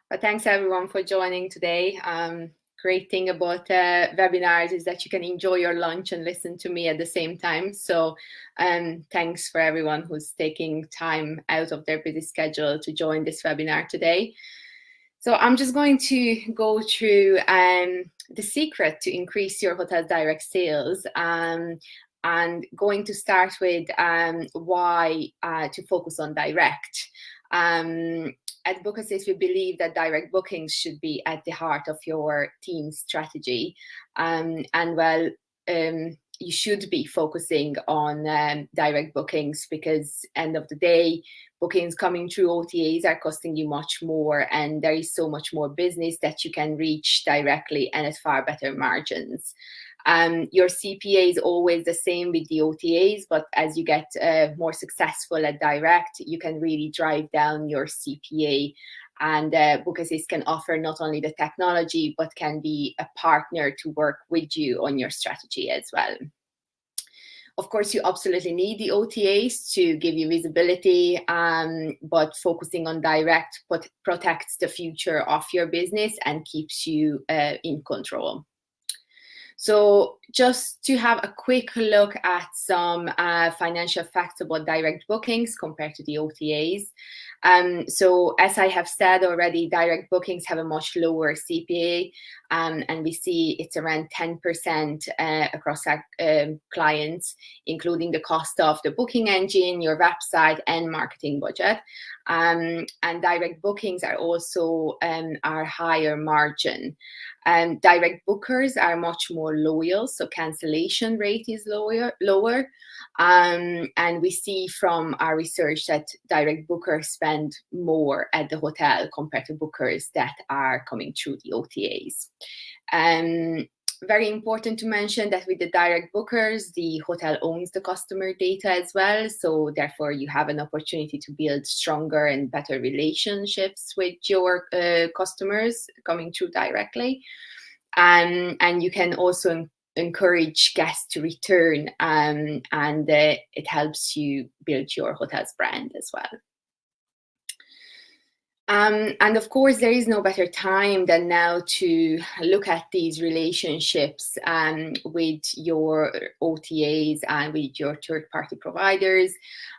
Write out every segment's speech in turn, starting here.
But thanks everyone for joining today. Great thing about webinars is that you can enjoy your lunch and listen to me at the same time. So thanks for everyone who's taking time out of their busy schedule to join this webinar today. So I'm just going to go through the secret to increase your hotel's direct sales, and going to start with why to focus on direct. At Bookassist, we believe that direct bookings should be at the heart of your team's strategy. You should be focusing on direct bookings, because end of the day, bookings coming through OTAs are costing you much more, and there is so much more business that you can reach directly and at far better margins. Your CPA is always the same with the OTAs, but as you get more successful at direct, you can really drive down your CPA. And Bookassist can offer not only the technology, but can be a partner to work with you on your strategy as well. Of course, you absolutely need the OTAs to give you visibility, but focusing on direct protects the future of your business and keeps you in control. So just to have a quick look at some financial facts about direct bookings compared to the OTAs. So as I have said already, direct bookings have a much lower CPA, and we see it's around 10% across our clients, including the cost of the booking engine, your website, and marketing budget. And direct bookings are also our higher margin. Direct bookers are much more loyal, so cancellation rate is lower. And we see from our research that direct bookers spend more at the hotel compared to bookers that are coming through the OTAs. Very important to mention that with the direct bookers, the hotel owns the customer data as well. So therefore, you have an opportunity to build stronger and better relationships with your customers coming through directly. And you can also encourage guests to return, and it helps you build your hotel's brand as well. And of course, there is no better time than now to look at these relationships with your OTAs and with your third-party providers.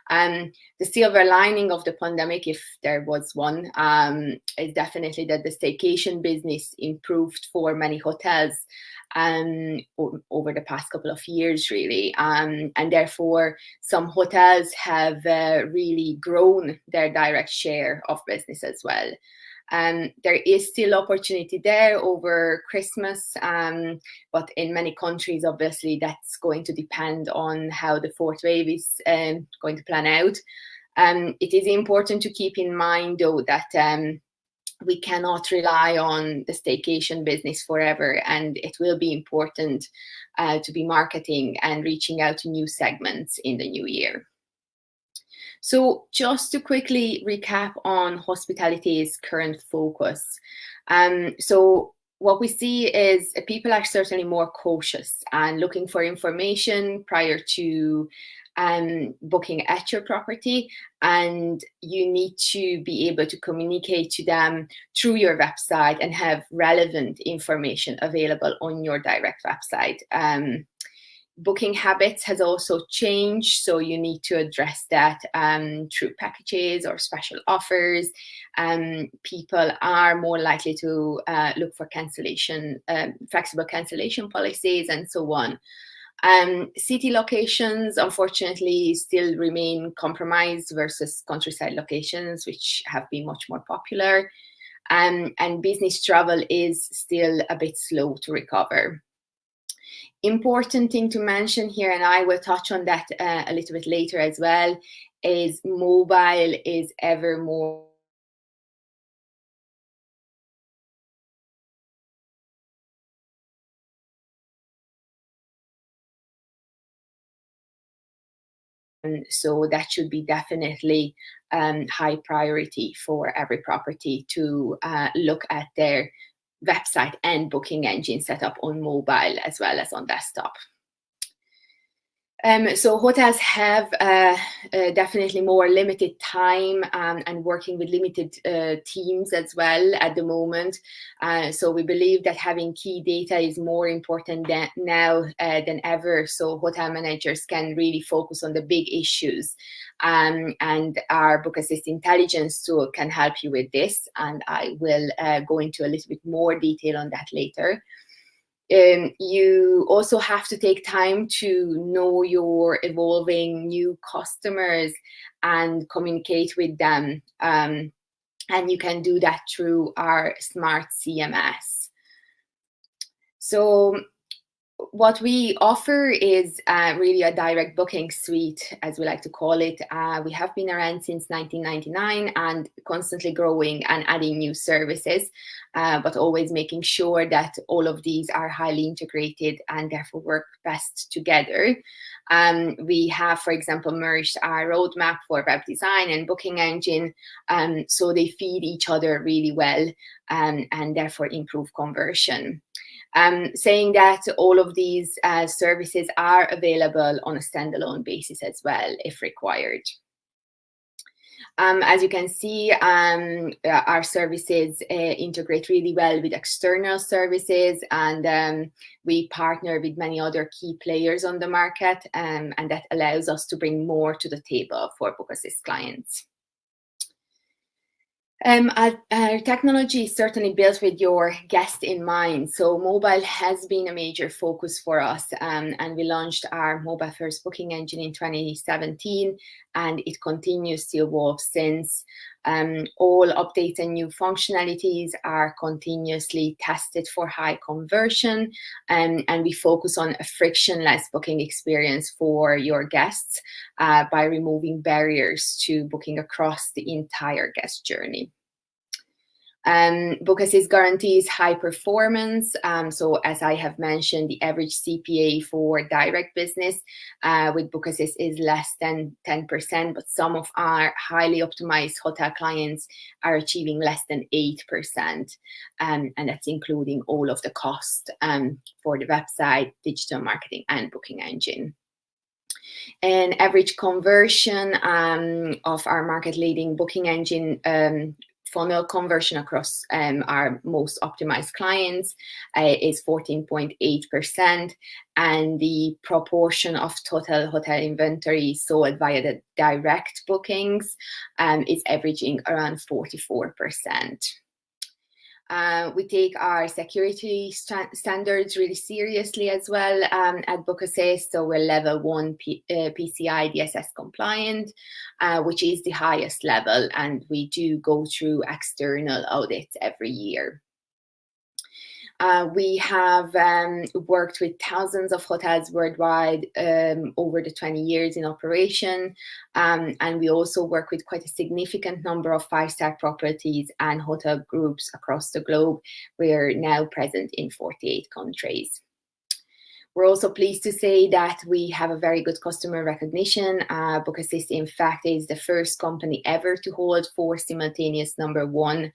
The silver lining of the pandemic, if there was one, is definitely that the staycation business improved for many hotels over the past couple of years, really. And therefore, some hotels have really grown their direct share of business as well. There is still opportunity there over Christmas, but in many countries, obviously, that's going to depend on how the fourth wave is going to plan out. It is important to keep in mind, though, that we cannot rely on the staycation business forever, and it will be important to be marketing and reaching out to new segments in the new year. So just to quickly recap on hospitality's current focus. So what we see is people are certainly more cautious and looking for information prior to booking at your property, and you need to be able to communicate to them through your website and have relevant information available on your direct website. Booking habits has also changed, so you need to address that through packages or special offers. People are more likely to look for cancellation, flexible cancellation policies, and so on. City locations, unfortunately, still remain compromised versus countryside locations, which have been much more popular. And business travel is still a bit slow to recover. Important thing to mention here, and I will touch on that a little bit later as well, is mobile is ever more so that should be definitely high priority for every property to look at their website and booking engine set up on mobile as well as on desktop. So hotels have definitely more limited time and working with limited teams as well at the moment. So we believe that having key data is more important now than ever. So hotel managers can really focus on the big issues. And our Bookassist intelligence tool can help you with this. And I will go into a little bit more detail on that later. You also have to take time to know your evolving new customers and communicate with them. And you can do that through our smart CMS. So what we offer is really a direct booking suite, as we like to call it. We have been around since 1999 and constantly growing and adding new services, but always making sure that all of these are highly integrated and therefore work best together. We have, for example, merged our roadmap for web design and booking engine, so they feed each other really well and therefore improve conversion. Saying that all of these services are available on a standalone basis as well, if required. As you can see, our services integrate really well with external services, and we partner with many other key players on the market, and that allows us to bring more to the table for Bookassist clients. Our technology is certainly built with your guest in mind. So mobile has been a major focus for us, and we launched our mobile first booking engine in 2017, and it continues to evolve since. All updates and new functionalities are continuously tested for high conversion, and we focus on a frictionless booking experience for your guests by removing barriers to booking across the entire guest journey. Bookassist guarantees high performance. So as I have mentioned, the average CPA for direct business with Bookassist is less than 10%, but some of our highly optimized hotel clients are achieving less than 8%. And that's including all of the cost for the website, digital marketing, and booking engine. An average conversion of our market leading booking engine funnel conversion across our most optimized clients is 14.8%, and the proportion of total hotel inventory sold via the direct bookings is averaging around 44%. We take our security standards really seriously as well at Bookassist. So we're level 1 PCI DSS compliant, which is the highest level, and we do go through external audits every year. We have worked with thousands of hotels worldwide over the 20 years in operation, and we also work with quite a significant number of 5-star properties and hotel groups across the globe. We're now present in 48 countries. We're also pleased to say that we have a very good customer recognition. Bookassist, in fact, is the first company ever to hold 4 simultaneous #1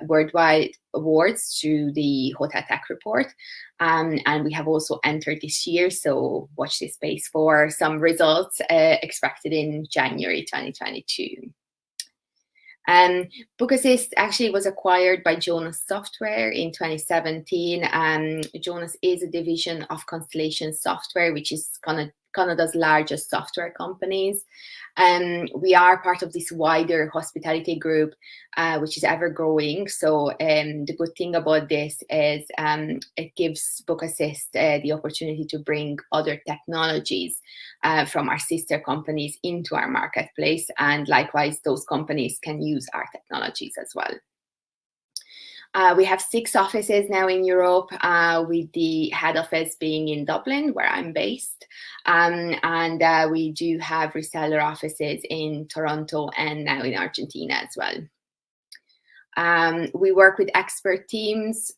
worldwide awards through the Hotel Tech Report. And we have also entered this year, so watch this space for some results expected in January 2022. Bookassist actually was acquired by Jonas Software in 2017. Jonas is a division of Constellation Software, which is Canada's largest software companies. We are part of this wider hospitality group, which is ever growing. So the good thing about this is it gives Bookassist the opportunity to bring other technologies from our sister companies into our marketplace, and likewise those companies can use our technologies as well. We have 6 offices now in Europe, with the head office being in Dublin, where I'm based. And we do have reseller offices in Toronto and now in Argentina as well. We work with expert teams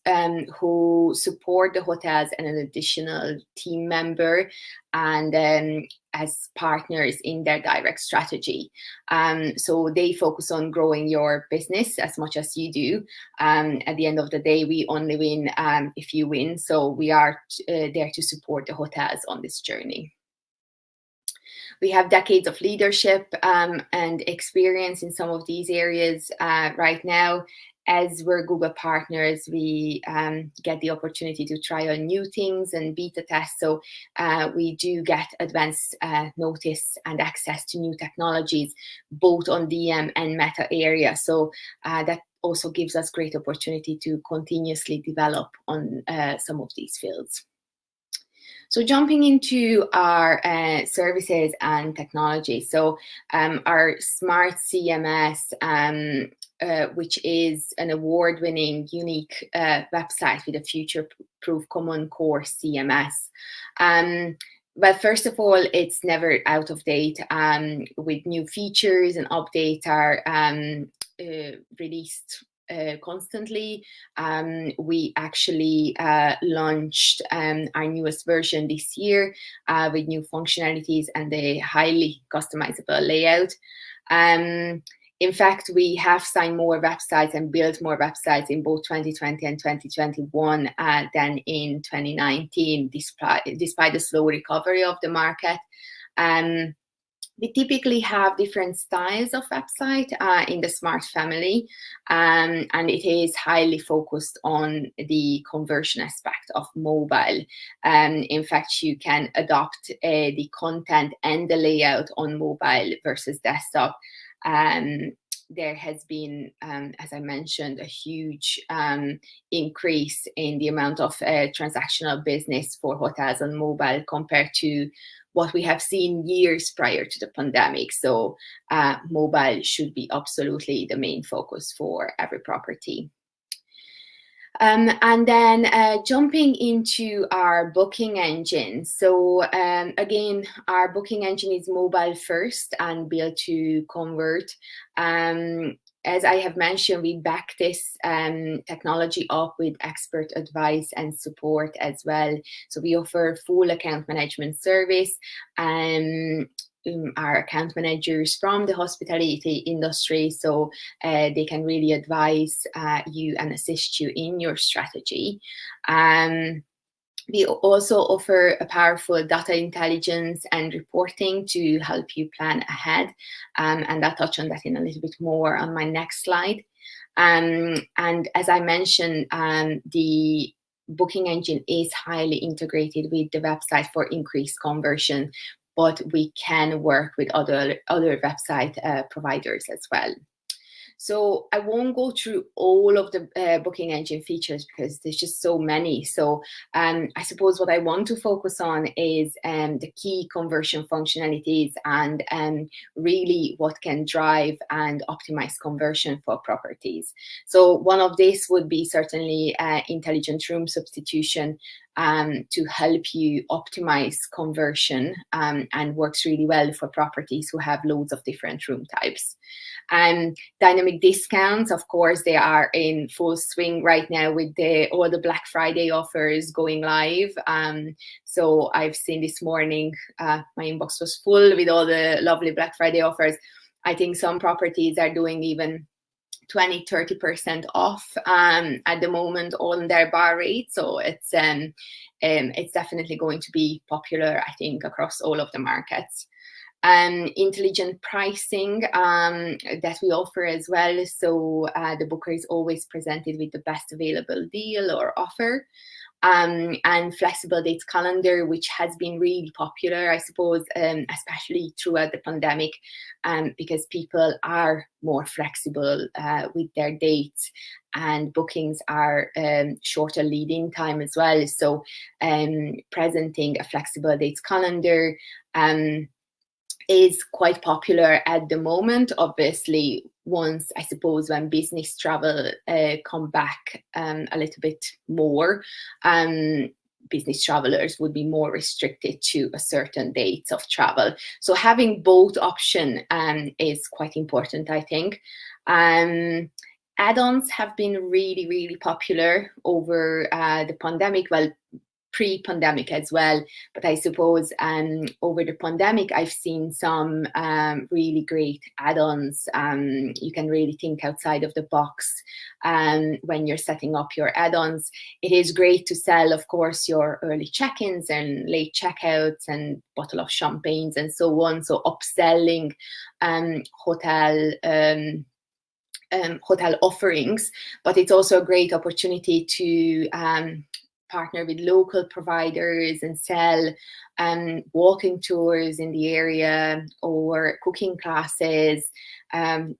who support the hotels and an additional team member, and as partners in their direct strategy. So they focus on growing your business as much as you do. At the end of the day, we only win if you win. So we are there to support the hotels on this journey. We have decades of leadership and experience in some of these areas right now. As we're Google partners, we get the opportunity to try on new things and beta test. So we do get advance notice and access to new technologies, both on DM and meta area. So that also gives us great opportunity to continuously develop on some of these fields. So jumping into our services and technology. So our Smart CMS, which is an award-winning, unique website with a future-proof common core CMS. Well, first of all, it's never out of date with new features, and updates are released constantly. We actually launched our newest version this year with new functionalities and a highly customizable layout. In fact, we have signed more websites and built more websites in both 2020 and 2021 than in 2019, despite the slow recovery of the market. We typically have different styles of website in the Smart family, and it is highly focused on the conversion aspect of mobile. In fact, you can adopt the content and the layout on mobile versus desktop. There has been, as I mentioned, a huge increase in the amount of transactional business for hotels on mobile compared to what we have seen years prior to the pandemic. So mobile should be absolutely the main focus for every property. And then jumping into our booking engine. So again, our booking engine is mobile first and built to convert. As I have mentioned, we back this technology up with expert advice and support as well. So we offer full account management service. Our account managers from the hospitality industry, so they can really advise you and assist you in your strategy. We also offer a powerful data intelligence and reporting to help you plan ahead. And I'll touch on that in a little bit more on my next slide. And as I mentioned, the booking engine is highly integrated with the website for increased conversion, but we can work with other website providers as well. So I won't go through all of the booking engine features because there's just so many. So I suppose what I want to focus on is the key conversion functionalities and really what can drive and optimize conversion for properties. So one of these would be certainly intelligent room substitution, to help you optimize conversion, and works really well for properties who have loads of different room types. Dynamic discounts, of course, they are in full swing right now with all the Black Friday offers going live. So I've seen this morning, my inbox was full with all the lovely Black Friday offers. I think some properties are doing even 20-30% off at the moment on their bar rate. So it's definitely going to be popular, I think, across all of the markets. Intelligent pricing that we offer as well. So the booker is always presented with the best available deal or offer. And flexible dates calendar, which has been really popular, I suppose, especially throughout the pandemic, because people are more flexible with their dates, and bookings are shorter lead-in time as well. So presenting a flexible dates calendar is quite popular at the moment. Obviously, once, I suppose, when business travel come back a little bit more, business travelers would be more restricted to a certain dates of travel. So having both option is quite important, I think. Add-ons have been really, really popular over the pandemic. Well, pre-pandemic as well. But I suppose over the pandemic, I've seen some really great add-ons. You can really think outside of the box when you're setting up your add-ons. It is great to sell, of course, your early check-ins and late checkouts and bottle of champagnes and so on. So upselling hotel offerings, but it's also a great opportunity to partner with local providers and sell walking tours in the area, or cooking classes,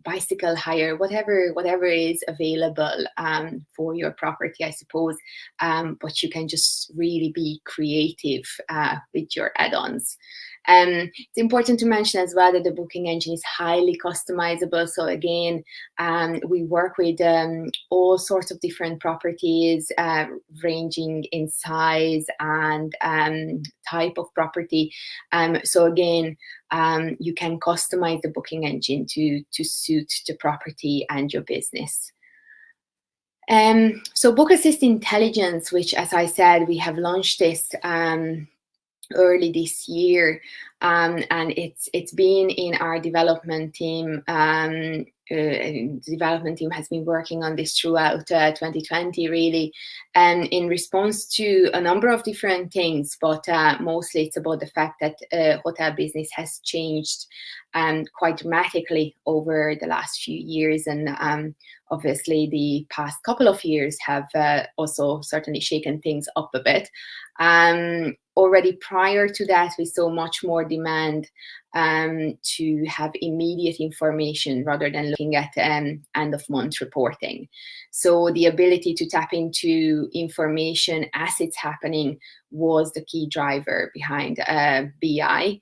bicycle hire, whatever is available for your property, I suppose. But you can just really be creative with your add-ons. It's important to mention as well that the booking engine is highly customizable. So again, we work with all sorts of different properties, ranging in size and type of property. So again, you can customize the booking engine to suit the property and your business. So Bookassist Intelligence, which, as I said, we have launched this early this year, and it's been in our development team. The development team has been working on this throughout 2020, really, and in response to a number of different things, but mostly it's about the fact that hotel business has changed quite dramatically over the last few years, and obviously the past couple of years have also certainly shaken things up a bit. Already prior to that, we saw much more demand to have immediate information rather than looking at end of month reporting. So the ability to tap into information as it's happening was the key driver behind BI.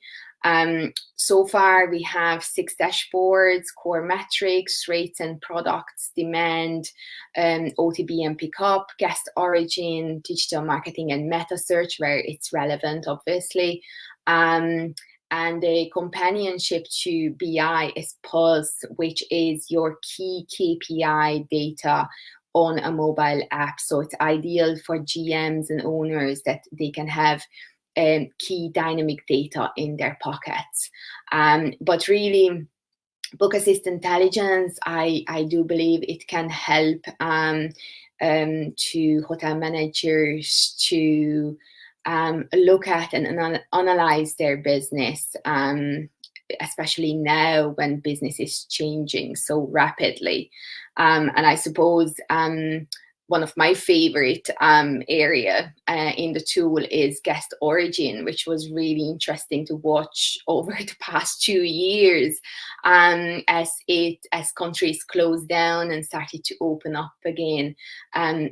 So far, we have 6 dashboards, core metrics, rates and products, demand, OTB and pickup, guest origin, digital marketing, and meta search, where it's relevant, obviously. And the companionship to BI is Pulse, which is your key KPI data on a mobile app. So it's ideal for GMs and owners that they can have key dynamic data in their pockets. But really, Bookassist Intelligence, I do believe it can help to hotel managers to look at and analyze their business, especially now when business is changing so rapidly. And I suppose one of my favorite area in the tool is guest origin, which was really interesting to watch over the past 2 years as countries closed down and started to open up again.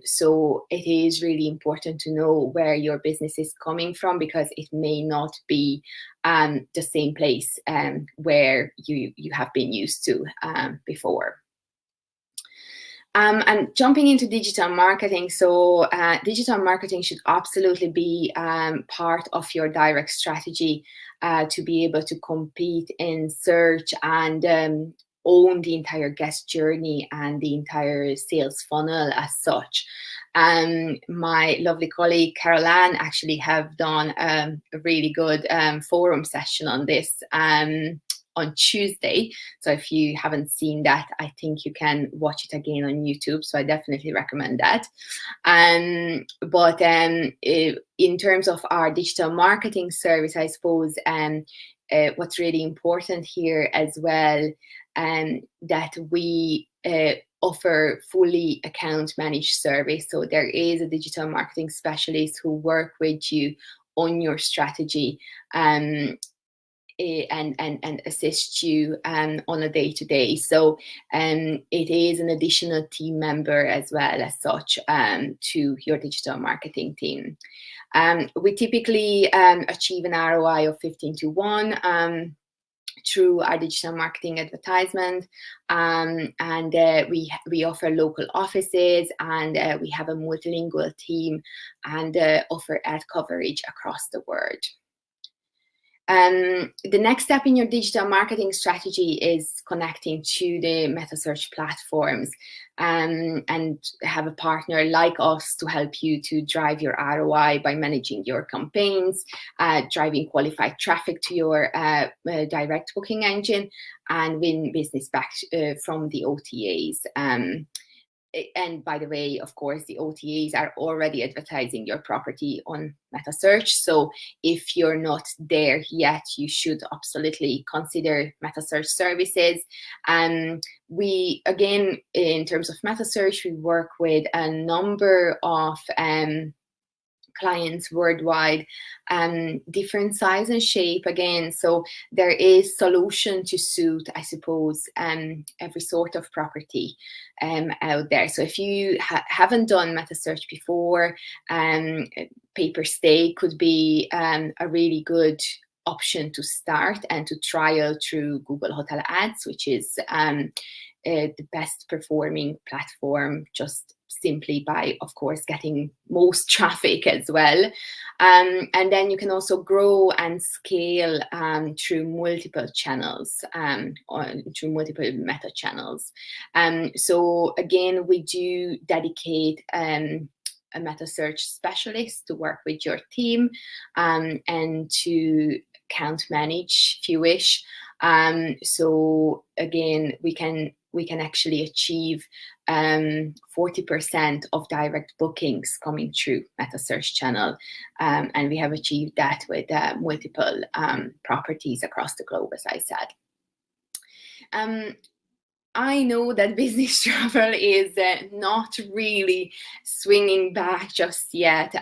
So it is really important to know where your business is coming from, because it may not be the same place where you have been used to before. And jumping into digital marketing, so digital marketing should absolutely be part of your direct strategy to be able to compete in search and own the entire guest journey and the entire sales funnel as such. My lovely colleague Caroline actually have done a really good forum session on this on Tuesday. So if you haven't seen that, I think you can watch it again on YouTube. So I definitely recommend that. But in terms of our digital marketing service, I suppose what's really important here as well, that we offer fully account managed service. So there is a digital marketing specialist who work with you on your strategy and assist you on a day-to-day. So it is an additional team member as well as such to your digital marketing team. We typically achieve an ROI of 15 to 1 through our digital marketing advertisement, and we offer local offices, and we have a multilingual team, and offer ad coverage across the world. The next step in your digital marketing strategy is connecting to the meta search platforms. and have a partner like us to help you to drive your ROI by managing your campaigns, driving qualified traffic to your direct booking engine, and win business back from the OTAs. And by the way, of course, the OTAs are already advertising your property on meta search. So if you're not there yet, you should absolutely consider meta search services. We, again, in terms of meta search, we work with a number of clients worldwide, different size and shape again. So there is solution to suit, I suppose, every sort of property out there. So if you haven't done meta search before, pay per stay could be a really good option to start and to trial through Google Hotel Ads, which is the best performing platform, just simply by, of course, getting most traffic as well. And then you can also grow and scale through multiple channels, or through multiple meta channels. So again, we do dedicate a meta search specialist to work with your team and to account manage if you wish. So again, we can actually achieve 40% of direct bookings coming through meta search channel, and we have achieved that with multiple properties across the globe, as I said. I know that business travel is not really swinging back just yet,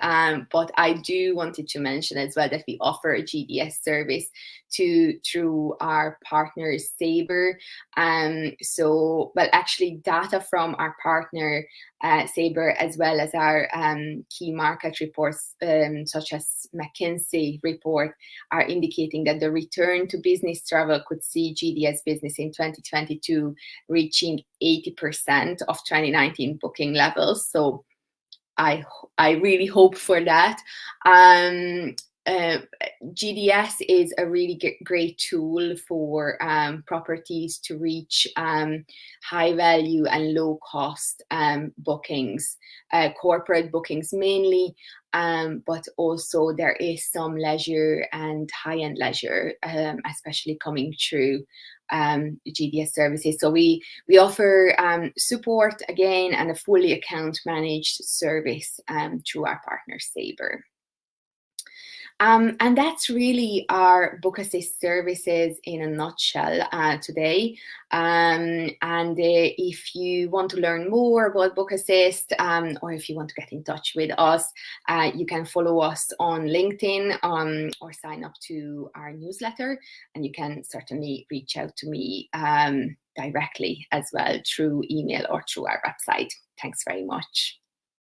but I do wanted to mention as well that we offer a GDS service through our partner Sabre. So, well, actually data from our partner Sabre, as well as our key market reports, such as McKinsey report, are indicating that the return to business travel could see GDS business in 2022 reaching 80% of 2019 booking levels. So I really hope for that. GDS is a really great tool for properties to reach high value and low cost bookings, corporate bookings mainly, but also there is some leisure and high-end leisure, especially coming through GDS services. So we offer support again and a fully account managed service through our partner Sabre. And that's really our Bookassist services in a nutshell today. And if you want to learn more about Bookassist, or if you want to get in touch with us, you can follow us on LinkedIn or sign up to our newsletter. And you can certainly reach out to me directly as well through email or through our website. Thanks very much.